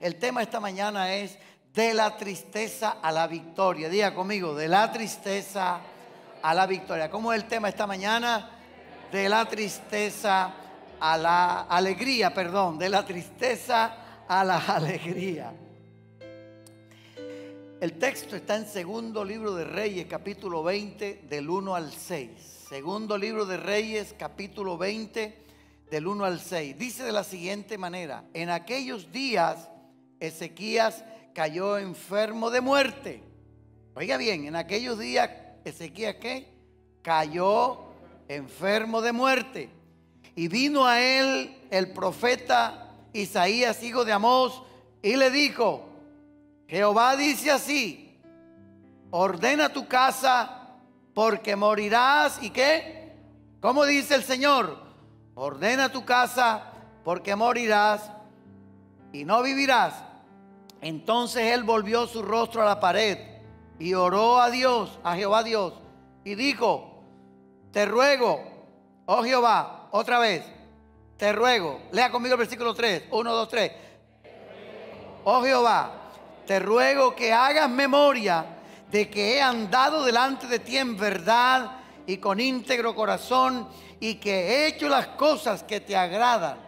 El tema esta mañana es de la tristeza a la victoria. Diga conmigo, de la tristeza a la victoria. ¿Cómo es el tema esta mañana? De la tristeza a la alegría, perdón, de la tristeza a la alegría. El texto está en Segundo Libro de Reyes, capítulo 20, del 1 al 6. Segundo Libro de Reyes, capítulo 20, del 1 al 6. Dice de la siguiente manera: en aquellos días Ezequías cayó enfermo de muerte. Oiga bien, en aquellos días Ezequías, ¿qué? Cayó enfermo de muerte. Y vino a él el profeta Isaías, hijo de Amós, y le dijo: Jehová dice así: ordena tu casa, porque morirás. ¿Y qué? ¿Cómo dice el Señor? Ordena tu casa, porque morirás y no vivirás. Entonces él volvió su rostro a la pared y oró a Dios, a Jehová Dios, y dijo: te ruego, oh Jehová, otra vez, te ruego. Lea conmigo el versículo 3, 1, 2, 3. Oh Jehová, te ruego que hagas memoria de que he andado delante de ti en verdad y con íntegro corazón, y que he hecho las cosas que te agradan.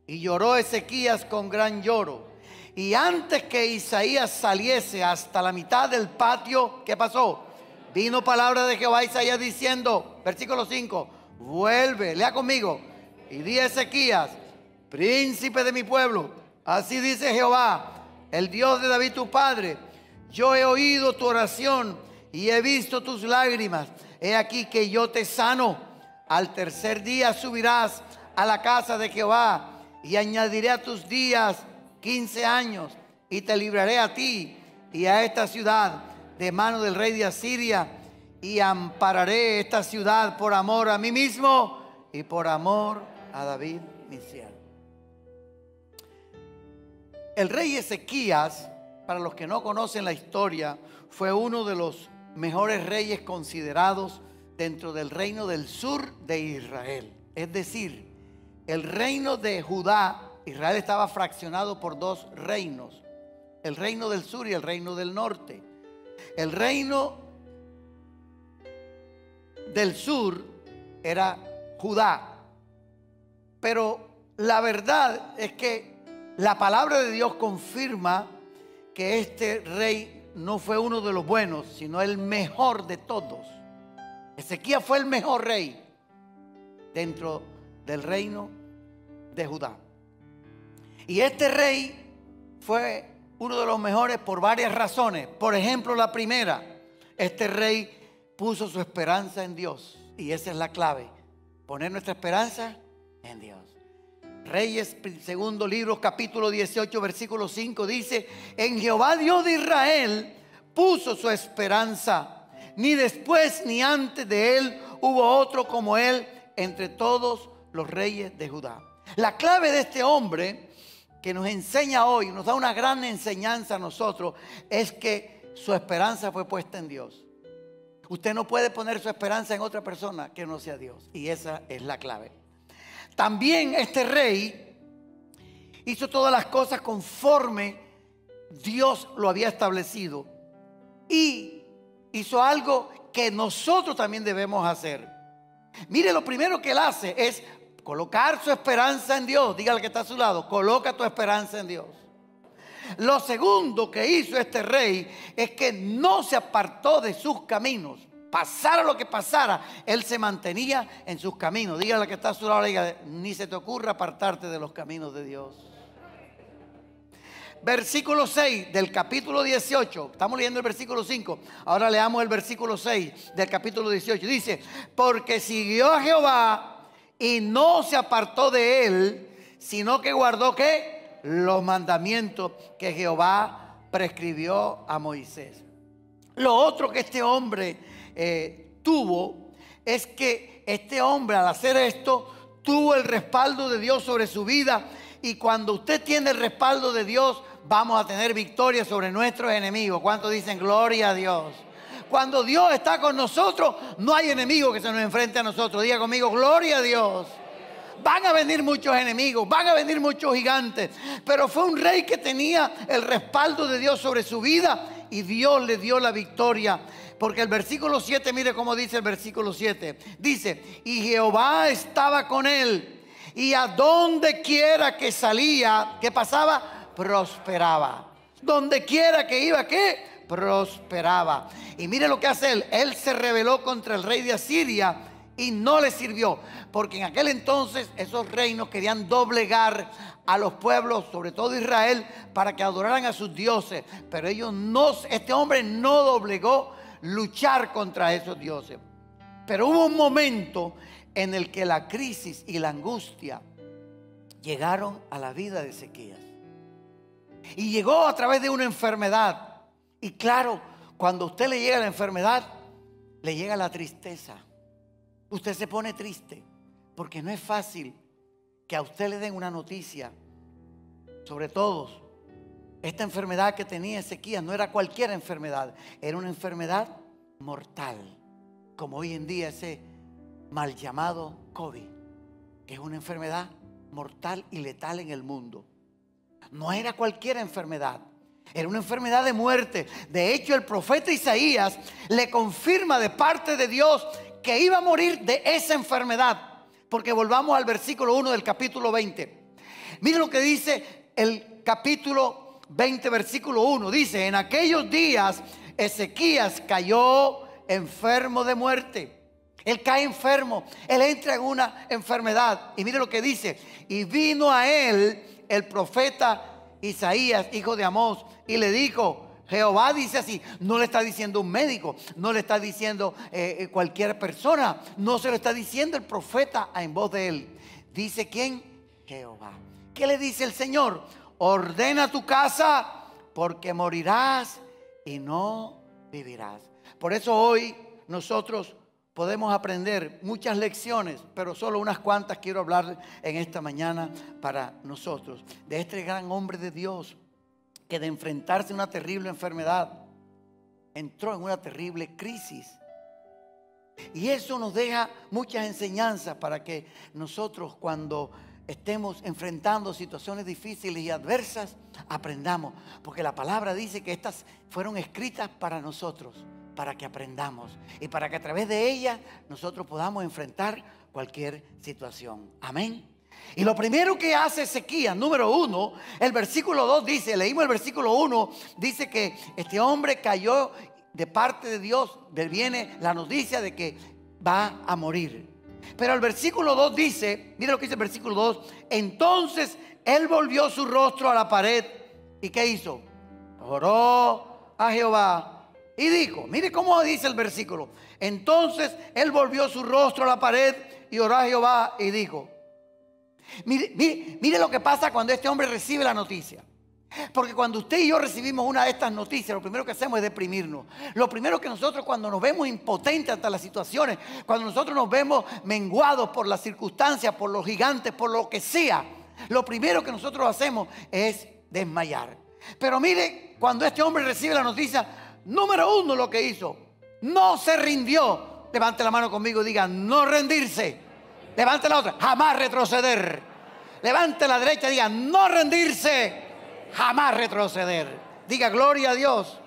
Y lloró Ezequías con gran lloro. Y antes que Isaías saliese hasta la mitad del patio, ¿qué pasó? Vino palabra de Jehová a Isaías diciendo, versículo 5, vuelve, lea conmigo, y di a Ezequías: príncipe de mi pueblo, así dice Jehová, el Dios de David tu padre: yo he oído tu oración y he visto tus lágrimas. He aquí que yo te sano. Al tercer día subirás a la casa de Jehová, y añadiré a tus días 15 años, y te libraré a ti y a esta ciudad de mano del rey de Asiria, y ampararé esta ciudad por amor a mí mismo y por amor a David mi siervo. El rey Ezequías, para los que no conocen la historia, fue uno de los mejores reyes considerados dentro del reino del sur de Israel. Es decir, el reino de Judá, Israel estaba fraccionado por dos reinos: el reino del sur y el reino del norte. El reino del sur era Judá, pero la verdad es que la palabra de Dios confirma que este rey no fue uno de los buenos, sino el mejor de todos. Ezequías fue el mejor rey dentro del reino de Judá. Y este rey fue uno de los mejores por varias razones. Por ejemplo, la primera: este rey puso su esperanza en Dios. Y esa es la clave: poner nuestra esperanza en Dios. Reyes, segundo libro, capítulo 18, versículo 5 dice: en Jehová Dios de Israel puso su esperanza. Ni después ni antes de él hubo otro como él entre todos los reyes de Judá. La clave de este hombre que nos enseña hoy, nos da una gran enseñanza a nosotros, es que su esperanza fue puesta en Dios. Usted no puede poner su esperanza en otra persona que no sea Dios. Y esa es la clave. También este rey hizo todas las cosas conforme Dios lo había establecido. Y hizo algo que nosotros también debemos hacer. Mire, lo primero que él hace es colocar su esperanza en Dios. Dígale que está a su lado: coloca tu esperanza en Dios. Lo segundo que hizo este rey es que no se apartó de sus caminos. Pasara lo que pasara, él se mantenía en sus caminos. Dígale que está a su lado: dígale, ni se te ocurra apartarte de los caminos de Dios. Versículo 6 del capítulo 18. Estamos leyendo el versículo 5. Ahora leamos el versículo 6 del capítulo 18. Dice: porque siguió a Jehová y no se apartó de él, sino que guardó, ¿qué? Los mandamientos que Jehová prescribió a Moisés. Lo otro que este hombre tuvo es que este hombre, al hacer esto, tuvo el respaldo de Dios sobre su vida. Y cuando usted tiene el respaldo de Dios, vamos a tener victoria sobre nuestros enemigos. ¿Cuántos dicen gloria a Dios? Cuando Dios está con nosotros, no hay enemigo que se nos enfrente a nosotros. Diga conmigo: gloria a Dios. van a venir muchos enemigos, van a venir muchos gigantes. Pero fue un rey que tenía el respaldo de Dios sobre su vida y Dios le dio la victoria. Porque el versículo 7, mire cómo dice el versículo 7. Dice, y Jehová estaba con él, y a donde quiera que salía, ¿qué pasaba? Prosperaba. Donde quiera que iba, ¿qué? Prosperaba. Y mire lo que hace él. Él se rebeló contra el rey de Asiria y no le sirvió. Porque en aquel entonces esos reinos querían doblegar a los pueblos, sobre todo Israel, para que adoraran a sus dioses. Pero ellos no, este hombre no doblegó luchar contra esos dioses. Pero hubo un momento en el que la crisis y la angustia llegaron a la vida de Ezequías. Y llegó a través de una enfermedad. Y claro, cuando a usted le llega la enfermedad, le llega la tristeza. Usted se pone triste porque no es fácil que a usted le den una noticia. Sobre todo, esta enfermedad que tenía Ezequías no era cualquier enfermedad, era una enfermedad mortal, como hoy en día ese mal llamado COVID, que es una enfermedad mortal y letal en el mundo. No era cualquier enfermedad, era una enfermedad de muerte. De hecho, el profeta Isaías le confirma de parte de Dios que iba a morir de esa enfermedad. Porque volvamos al versículo 1 del capítulo 20. Mire lo que dice el capítulo 20, versículo 1. Dice, en aquellos días Ezequías cayó enfermo de muerte. Él cae enfermo, él entra en una enfermedad. Y mire lo que dice, y vino a él el profeta Isaías, hijo de Amós, y le dijo, Jehová dice así. No le está diciendo un médico, no le está diciendo cualquier persona, no se lo está diciendo el profeta en voz de él. Dice ¿quién? Jehová. ¿Qué le dice el Señor? Ordena tu casa porque morirás y no vivirás. Por eso hoy nosotros podemos aprender muchas lecciones, pero solo unas cuantas quiero hablar en esta mañana para nosotros. De este gran hombre de Dios que de enfrentarse a una terrible enfermedad entró en una terrible crisis. Y eso nos deja muchas enseñanzas para que nosotros, cuando estemos enfrentando situaciones difíciles y adversas, aprendamos. Porque la palabra dice que estas fueron escritas para nosotros, para que aprendamos y para que a través de ellas nosotros podamos enfrentar cualquier situación. Amén. Y lo primero que hace Ezequías, número 1, el versículo 2 dice, leímos el versículo 1, dice que este hombre cayó de parte de Dios, viene la noticia de que va a morir. Pero el versículo 2 dice, mira lo que dice el versículo 2, entonces él volvió su rostro a la pared. ¿Y qué hizo? Oró a Jehová y dijo, mire cómo dice el versículo, entonces él volvió su rostro a la pared y oró a Jehová y dijo. Mire lo que pasa cuando este hombre recibe la noticia. Porque cuando usted y yo recibimos una de estas noticias, lo primero que hacemos es deprimirnos. Lo primero que nosotros, cuando nos vemos impotentes ante las situaciones, cuando nosotros nos vemos menguados por las circunstancias, por los gigantes, por lo que sea, lo primero que nosotros hacemos es desmayar. Pero mire, cuando este hombre recibe la noticia, número 1 lo que hizo, no se rindió. Levante la mano conmigo y diga, no rendirse. Levante la otra, jamás retroceder. Levante la derecha y diga, no rendirse, jamás retroceder. Diga gloria a Dios.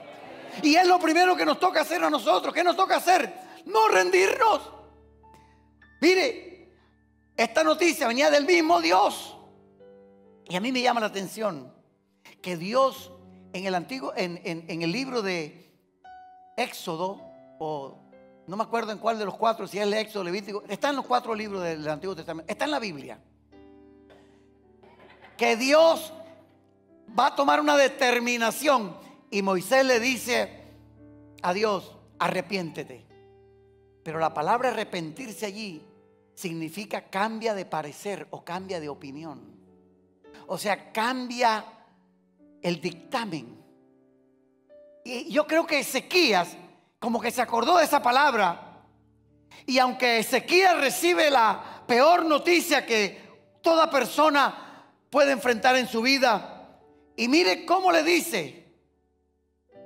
Y es lo primero que nos toca hacer a nosotros. ¿Qué nos toca hacer? No rendirnos. Mire, esta noticia venía del mismo Dios. Y a mí me llama la atención que Dios en el antiguo, en el libro de Éxodo, o no me acuerdo en cuál de los 4, si es el Éxodo, Levítico, está en los 4 libros del Antiguo Testamento, está en la Biblia, que Dios va a tomar una determinación y Moisés le dice a Dios, arrepiéntete. Pero la palabra arrepentirse allí significa cambia de parecer o cambia de opinión. O sea, cambia el dictamen. Y yo creo que Ezequías como que se acordó de esa palabra. Y aunque Ezequías recibe la peor noticia que toda persona puede enfrentar en su vida, y mire cómo le dice,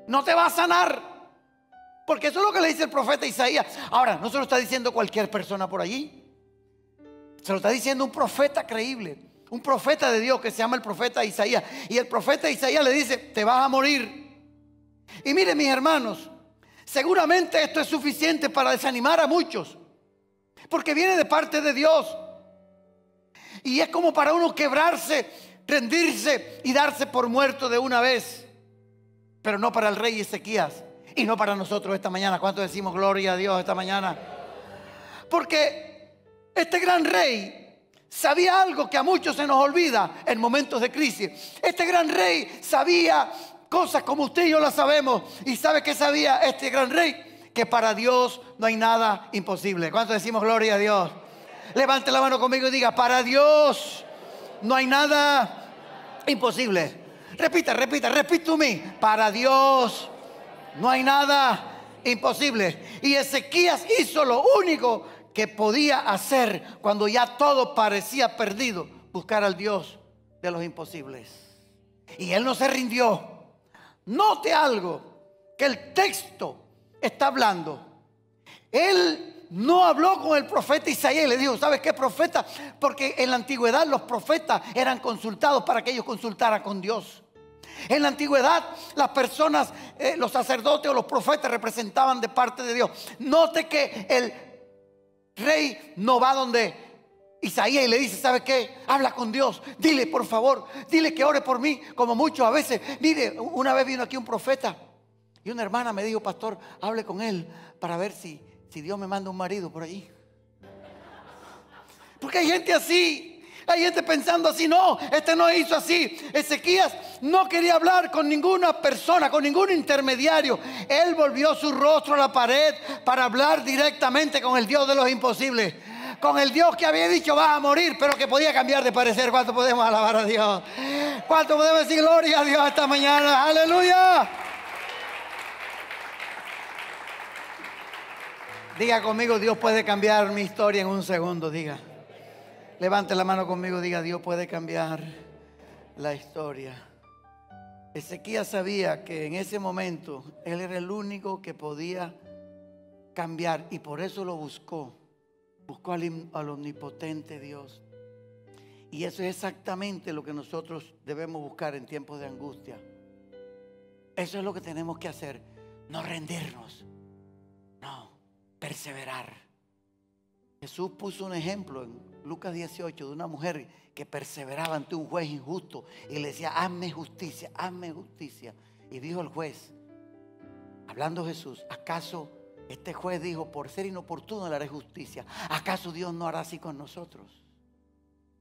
no te va a sanar, porque eso es lo que le dice el profeta Isaías. Ahora, no se lo está diciendo cualquier persona por allí. Se lo está diciendo un profeta creíble, un profeta de Dios que se llama el profeta Isaías. Y el profeta Isaías le dice: te vas a morir. Y miren, mis hermanos, seguramente esto es suficiente para desanimar a muchos, porque viene de parte de Dios. Y es como para uno quebrarse, rendirse y darse por muerto de una vez. Pero no para el rey Ezequías y no para nosotros esta mañana. ¿Cuántos decimos gloria a Dios esta mañana? Porque este gran rey sabía algo que a muchos se nos olvida en momentos de crisis. Este gran rey sabía cosas como usted y yo las sabemos. ¿Y sabe qué sabía este gran rey? Que para Dios no hay nada imposible. ¿Cuántos decimos gloria a Dios? Levante la mano conmigo y diga: para Dios no hay nada imposible. Repita, repeat to me. Para Dios no hay nada imposible. Y Ezequías hizo lo único que podía hacer cuando ya todo parecía perdido: buscar al Dios de los imposibles. Y él no se rindió. Note algo que el texto está hablando. Él no habló con el profeta Isaías y le dijo: ¿sabes qué, profeta? Porque en la antigüedad los profetas eran consultados para que ellos consultaran con Dios. En la antigüedad las personas, los sacerdotes o los profetas representaban de parte de Dios. Note que el rey no va donde Isaías y le dice: ¿sabe qué? Habla con Dios, dile por favor, dile que ore por mí. Como muchos a veces. Mire, una vez vino aquí un profeta y una hermana me dijo: pastor, hable con él para ver si Dios me manda un marido por allí. Porque hay gente así. Hay gente pensando así. No, este no hizo así. Ezequías no quería hablar con ninguna persona, con ningún intermediario. Él volvió su rostro a la pared para hablar directamente con el Dios de los imposibles. Con el Dios que había dicho: vas a morir, pero que podía cambiar de parecer. ¿Cuánto podemos alabar a Dios? ¿Cuánto podemos decir gloria a Dios esta mañana? ¡Aleluya! Diga conmigo: Dios puede cambiar mi historia en un segundo. Diga. Levante la mano conmigo, diga: Dios puede cambiar la historia. Ezequías sabía que en ese momento él era el único que podía cambiar, y por eso lo buscó. Buscó al omnipotente Dios. Y eso es exactamente lo que nosotros debemos buscar en tiempos de angustia. Eso es lo que tenemos que hacer. No rendirnos, no, perseverar. Jesús puso un ejemplo en Lucas 18 de una mujer que perseveraba ante un juez injusto y le decía: hazme justicia, hazme justicia. Y dijo el juez, hablando Jesús: ¿acaso este juez dijo: por ser inoportuno le haré justicia? ¿Acaso Dios no hará así con nosotros?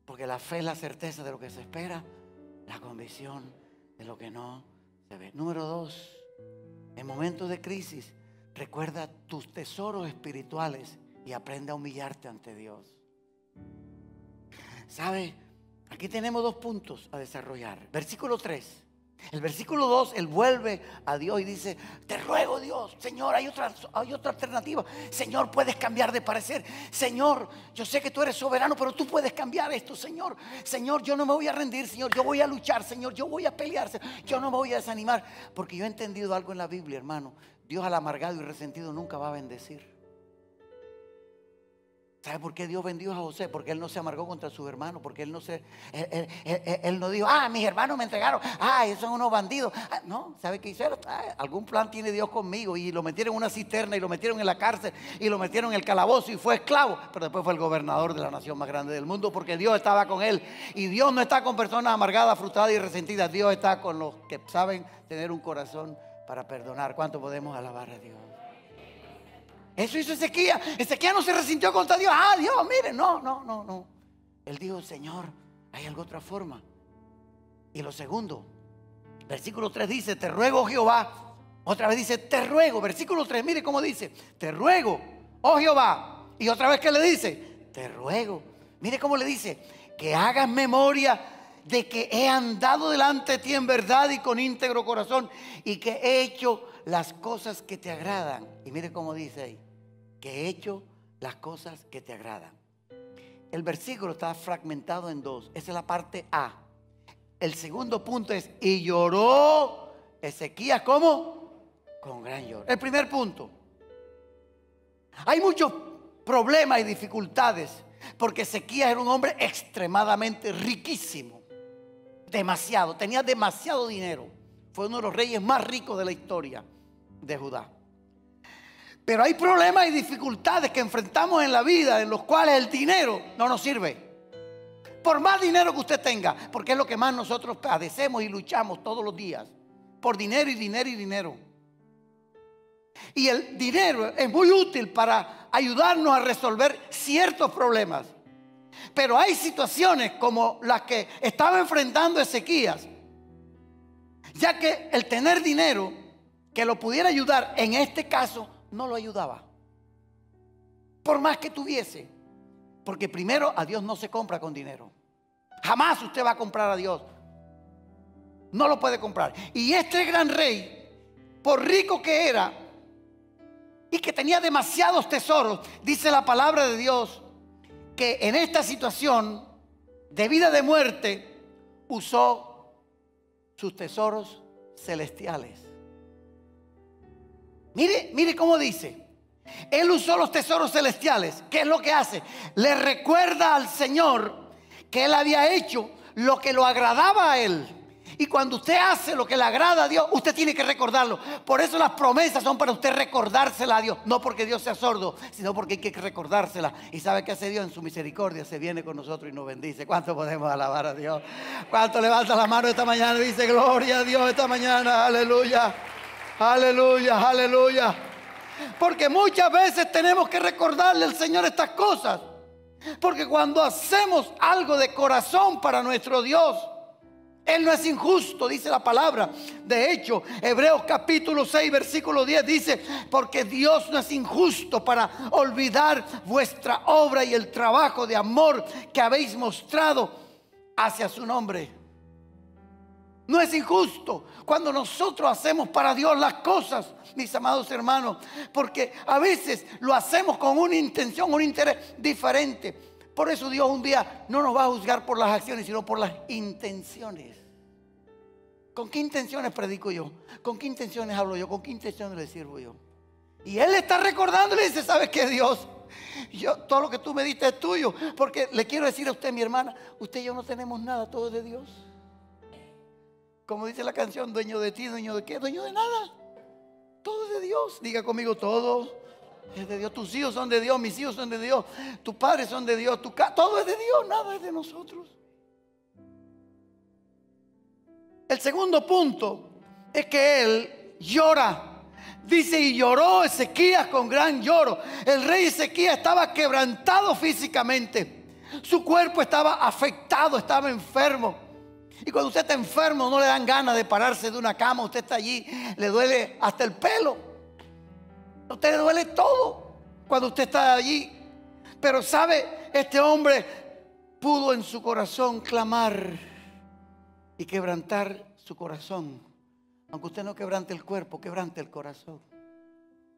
Porque la fe es la certeza de lo que se espera, la convicción de lo que no se ve. Número 2, en momentos de crisis, recuerda tus tesoros espirituales y aprende a humillarte ante Dios. ¿Sabe? Aquí tenemos 2 puntos a desarrollar. Versículo 3. El versículo 2, él vuelve a Dios y dice: te ruego, Dios, Señor, hay otra alternativa. Señor, puedes cambiar de parecer. Señor, yo sé que tú eres soberano, pero tú puedes cambiar esto, Señor. Señor, yo no me voy a rendir, Señor. Yo voy a luchar, Señor. Yo voy a pelear, yo no me voy a desanimar. Porque yo he entendido algo en la Biblia, hermano. Dios al amargado y resentido nunca va a bendecir. ¿Sabe por qué Dios bendijo a José? Porque él no se amargó contra sus hermanos. Porque él no dijo: mis hermanos me entregaron, esos son unos bandidos. No, ¿sabe qué hicieron? Algún plan tiene Dios conmigo. Y lo metieron en una cisterna y lo metieron en la cárcel y lo metieron en el calabozo y fue esclavo. Pero después fue el gobernador de la nación más grande del mundo, porque Dios estaba con él. Y Dios no está con personas amargadas, frustradas y resentidas. Dios está con los que saben tener un corazón para perdonar. ¿Cuánto podemos alabar a Dios? Eso hizo Ezequías. Ezequías no se resintió contra Dios. Dios, mire, no. Él dijo: Señor, hay alguna otra forma. Y lo segundo, versículo 3 dice: te ruego, Jehová. Otra vez dice: te ruego. Versículo 3, mire cómo dice: te ruego, oh Jehová. Y otra vez, ¿qué le dice? Te ruego. Mire cómo le dice: que hagas memoria de que he andado delante de ti en verdad y con íntegro corazón, y que he hecho las cosas que te agradan. Y mire cómo dice ahí: que he hecho las cosas que te agradan. El versículo está fragmentado en 2. Esa es la parte A. El segundo punto es: y lloró Ezequías, ¿cómo? Con gran lloro. El primer punto: hay muchos problemas y dificultades, Porque Ezequías era un hombre extremadamente riquísimo. Demasiado, tenía demasiado dinero. Fue uno de los reyes más ricos de la historia de Judá. Pero hay problemas y dificultades que enfrentamos en la vida en los cuales el dinero no nos sirve. Por más dinero que usted tenga, porque es lo que más nosotros padecemos y luchamos todos los días. Por dinero y dinero y dinero. Y el dinero es muy útil para ayudarnos a resolver ciertos problemas. Pero hay situaciones como las que estaba enfrentando Ezequías, ya que el tener dinero que lo pudiera ayudar, en este caso no lo ayudaba. Por más que tuviese. Porque primero, a Dios no se compra con dinero. Jamás usted va a comprar a Dios. No lo puede comprar. Y este gran rey, por rico que era y que tenía demasiados tesoros, dice la palabra de Dios que en esta situación de vida de muerte usó sus tesoros celestiales. Mire cómo dice. Él usó los tesoros celestiales. ¿Qué es lo que hace? Le recuerda al Señor que Él había hecho lo que lo agradaba a Él. Y cuando usted hace lo que le agrada a Dios, usted tiene que recordarlo. Por eso las promesas son para usted recordársela a Dios. No porque Dios sea sordo, sino porque hay que recordársela. ¿Y sabe qué hace Dios? En su misericordia se viene con nosotros y nos bendice. ¿Cuánto podemos alabar a Dios? ¿Cuánto levanta la mano esta mañana y dice gloria a Dios esta mañana? Aleluya, aleluya, aleluya. Porque muchas veces tenemos que recordarle al Señor estas cosas. Porque cuando hacemos algo de corazón para nuestro Dios, Él no es injusto, dice la palabra. De hecho, Hebreos capítulo 6, versículo 10 dice: porque Dios no es injusto para olvidar vuestra obra y el trabajo de amor que habéis mostrado hacia su nombre. No es injusto cuando nosotros hacemos para Dios las cosas, mis amados hermanos, porque a veces lo hacemos con una intención, un interés diferente. Por eso Dios un día no nos va a juzgar por las acciones, sino por las intenciones. ¿Con qué intenciones predico yo? ¿Con qué intenciones hablo yo? ¿Con qué intenciones le sirvo yo? Y Él está recordando y le dice: ¿sabes qué, Dios? Todo lo que tú me diste es tuyo. Porque le quiero decir a usted, mi hermana, usted y yo no tenemos nada, todo es de Dios. Como dice la canción, dueño de ti, dueño de qué, dueño de nada. Todo es de Dios. Diga conmigo, todo es de Dios. Tus hijos son de Dios, mis hijos son de Dios, tus padres son de Dios, todo es de Dios, nada es de nosotros. El segundo punto es que él llora. Dice: y lloró Ezequías con gran lloro. El rey Ezequías estaba quebrantado físicamente. Su cuerpo estaba afectado, estaba enfermo. Y cuando usted está enfermo no le dan ganas de pararse de una cama. Usted está allí, le duele hasta el pelo. A usted le duele todo cuando usted está allí. Pero sabe, este hombre pudo en su corazón clamar y quebrantar su corazón. Aunque usted no quebrante el cuerpo, quebrante el corazón.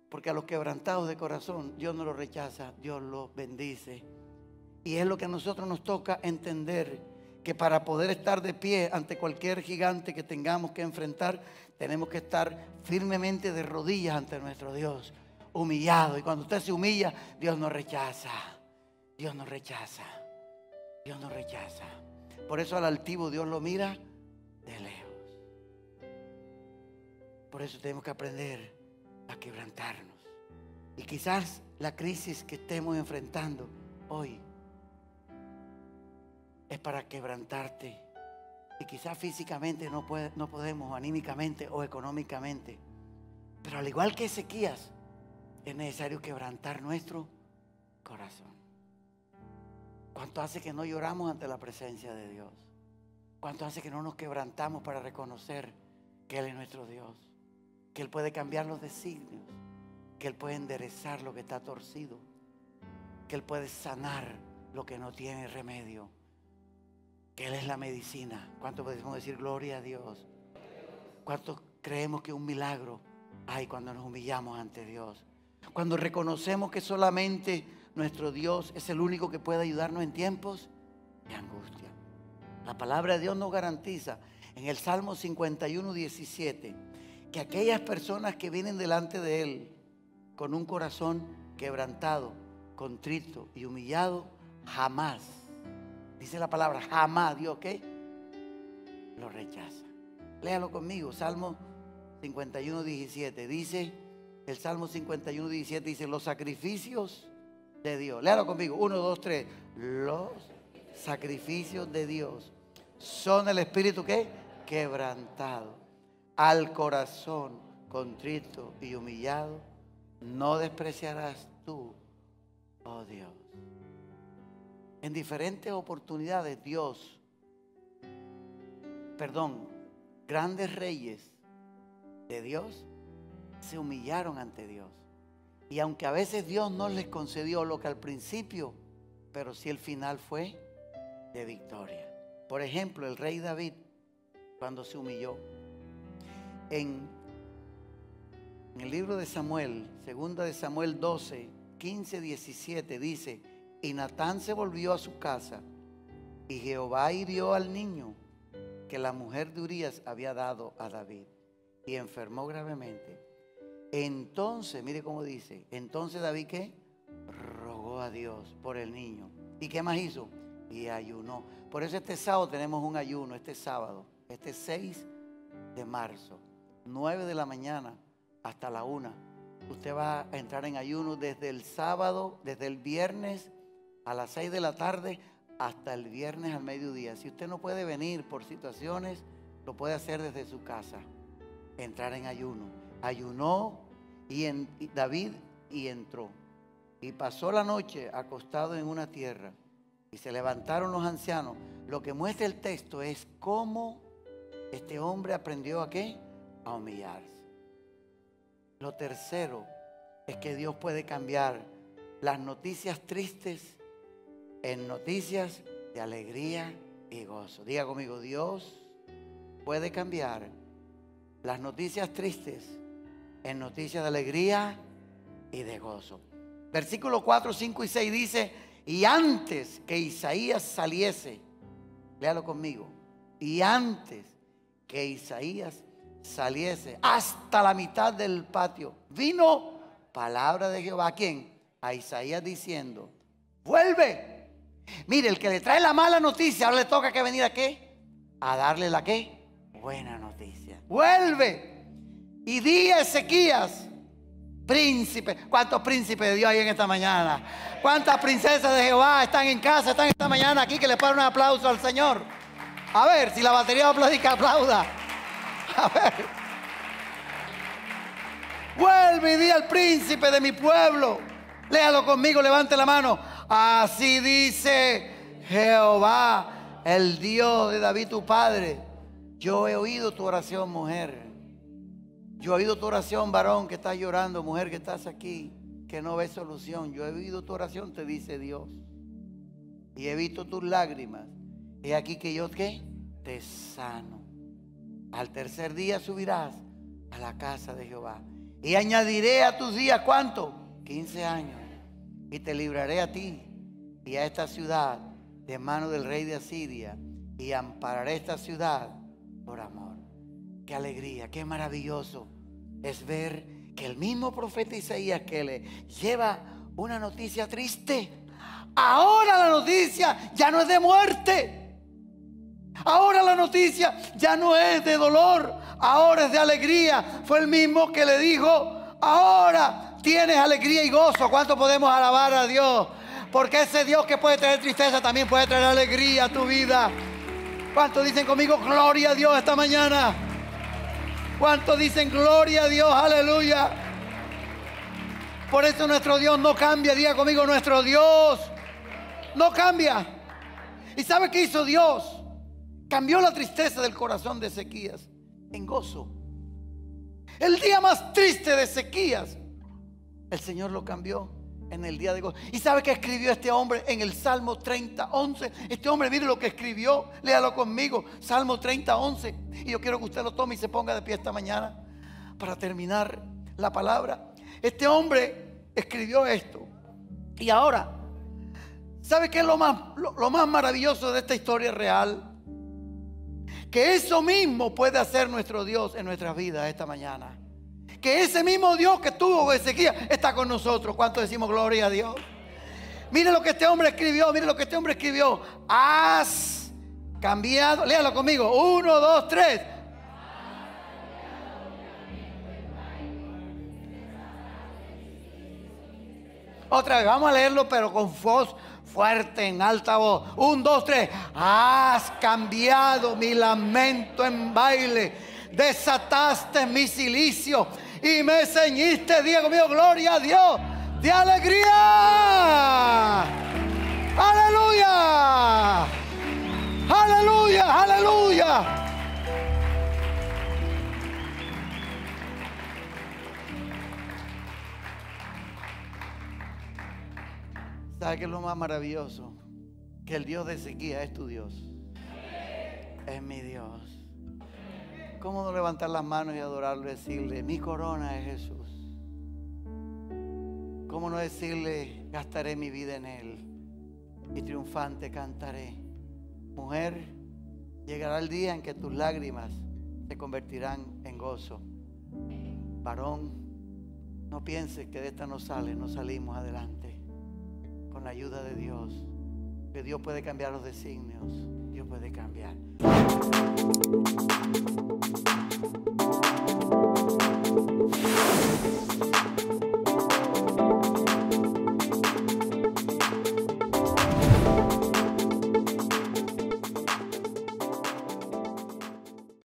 Porque a los quebrantados de corazón Dios no los rechaza, Dios los bendice. Y es lo que a nosotros nos toca entender, que para poder estar de pie ante cualquier gigante que tengamos que enfrentar, tenemos que estar firmemente de rodillas ante nuestro Dios, humillado. Y cuando usted se humilla, Dios nos rechaza. Dios nos rechaza. Dios nos rechaza. Por eso al altivo Dios lo mira de lejos. Por eso tenemos que aprender a quebrantarnos. Y quizás la crisis que estemos enfrentando hoy es para quebrantarte. Y quizás físicamente no podemos, anímicamente o económicamente. Pero al igual que Ezequías, es necesario quebrantar nuestro corazón. ¿Cuánto hace que no lloramos ante la presencia de Dios? ¿Cuánto hace que no nos quebrantamos para reconocer que Él es nuestro Dios? Que Él puede cambiar los designios, que Él puede enderezar lo que está torcido, que Él puede sanar lo que no tiene remedio, que Él es la medicina. ¿Cuánto podemos decir gloria a Dios? ¿Cuántos creemos que un milagro hay cuando nos humillamos ante Dios? Cuando reconocemos que solamente nuestro Dios es el único que puede ayudarnos en tiempos de angustia. La palabra de Dios nos garantiza en el Salmo 51, 17 que aquellas personas que vienen delante de Él con un corazón quebrantado, contrito y humillado, jamás, dice la palabra jamás, Dios, ¿qué? Lo rechaza. Léalo conmigo, Salmo 51, 17. Dice, el Salmo 51, 17 dice, los sacrificios de Dios. Léalo conmigo, 1, 2, 3. Los sacrificios de Dios son el espíritu, ¿qué? Quebrantado. Al corazón contrito y humillado, no despreciarás tú, oh Dios. En diferentes oportunidades grandes reyes de Dios se humillaron ante Dios. Y aunque a veces Dios no les concedió lo que al principio, pero sí el final fue de victoria. Por ejemplo, el rey David, cuando se humilló, en el libro de Samuel, segunda de Samuel 12, 15, 17, dice, y Natán se volvió a su casa, y Jehová hirió al niño que la mujer de Urías había dado a David, y enfermó gravemente. Entonces, mire cómo dice, entonces David, ¿qué? Rogó a Dios por el niño. ¿Y qué más hizo? Y ayunó. Por eso este sábado tenemos un ayuno, este sábado, este 6 de marzo, 9 de la mañana hasta la 1. Usted va a entrar en ayuno desde el sábado, desde el viernes a las 6 de la tarde hasta el viernes al mediodía. Si usted no puede venir por situaciones, lo puede hacer desde su casa. Entrar en ayuno. Ayunó David y entró. Y pasó la noche acostado en una tierra. Y se levantaron los ancianos. Lo que muestra el texto es cómo este hombre aprendió ¿a qué? A humillarse. Lo tercero es que Dios puede cambiar las noticias tristes en noticias de alegría y gozo. Diga conmigo, Dios puede cambiar las noticias tristes en noticias de alegría y de gozo. Versículos 4, 5 y 6 dice, y antes que Isaías saliese, léalo conmigo, y antes que Isaías saliese hasta la mitad del patio, vino palabra de Jehová. ¿A quién? A Isaías diciendo, vuelve. Mire, el que le trae la mala noticia, ahora le toca que venir ¿a qué? A darle la ¿qué? Buena noticia. Vuelve y di a Ezequías, príncipe. ¿Cuántos príncipes de Dios hay en esta mañana? ¿Cuántas princesas de Jehová están en casa, están esta mañana aquí? Que le pongan un aplauso al Señor. A ver, si la batería va a aplaudir, que aplauda. A ver. Vuelve y di al príncipe de mi pueblo. Léalo conmigo, levante la mano. Así dice Jehová, el Dios de David tu padre. Yo he oído tu oración, mujer. Yo he oído tu oración, varón, que estás llorando, mujer, que estás aquí, que no ves solución. Yo he oído tu oración, te dice Dios. Y he visto tus lágrimas. He aquí que yo, ¿qué? Te sano. Al tercer día subirás a la casa de Jehová. Y añadiré a tus días, ¿cuánto? 15 años. Y te libraré a ti y a esta ciudad de mano del rey de Asiria. Y ampararé esta ciudad por amor. Qué alegría, qué maravilloso es ver que el mismo profeta Isaías que le lleva una noticia triste, ahora la noticia ya no es de muerte. Ahora la noticia ya no es de dolor, ahora es de alegría. Fue el mismo que le dijo, ahora tienes alegría y gozo. ¿Cuánto podemos alabar a Dios? Porque ese Dios que puede traer tristeza también puede traer alegría a tu vida. ¿Cuántos dicen conmigo gloria a Dios esta mañana? ¿Cuántos dicen gloria a Dios? Aleluya. Por eso nuestro Dios no cambia. Diga conmigo, nuestro Dios no cambia. ¿Y sabe qué hizo Dios? Cambió la tristeza del corazón de Ezequías en gozo. El día más triste de Ezequías, el Señor lo cambió en el día de gozo. ¿Y sabe qué escribió este hombre en el Salmo 30, 11? Este hombre, mire lo que escribió. Léalo conmigo, Salmo 30, 11. Y yo quiero que usted lo tome y se ponga de pie esta mañana para terminar la palabra. Este hombre escribió esto. Y ahora, ¿sabe qué es lo más maravilloso de esta historia real? Que eso mismo puede hacer nuestro Dios en nuestras vidas esta mañana. Que ese mismo Dios que tuvo Ezequías está con nosotros. ¿Cuánto decimos gloria a Dios? Mire lo que este hombre escribió, mire lo que este hombre escribió. Has cambiado, léalo conmigo. 1, 2, 3. Otra vez, vamos a leerlo, pero con voz fuerte, en alta voz. 1, 2, 3. Has cambiado mi lamento en baile, desataste mi cilicio y me ceñiste, diga mío, gloria a Dios, de alegría. Aleluya, aleluya, aleluya. ¿Sabe qué es lo más maravilloso? Que el Dios de Ezequiel es tu Dios. Es mi Dios. ¿Cómo no levantar las manos y adorarlo y decirle, mi corona es Jesús? ¿Cómo no decirle, gastaré mi vida en Él y triunfante cantaré? Mujer, llegará el día en que tus lágrimas se convertirán en gozo. Varón, no pienses que de esta no salimos adelante. Con la ayuda de Dios, que Dios puede cambiar los designios, Dios puede cambiar.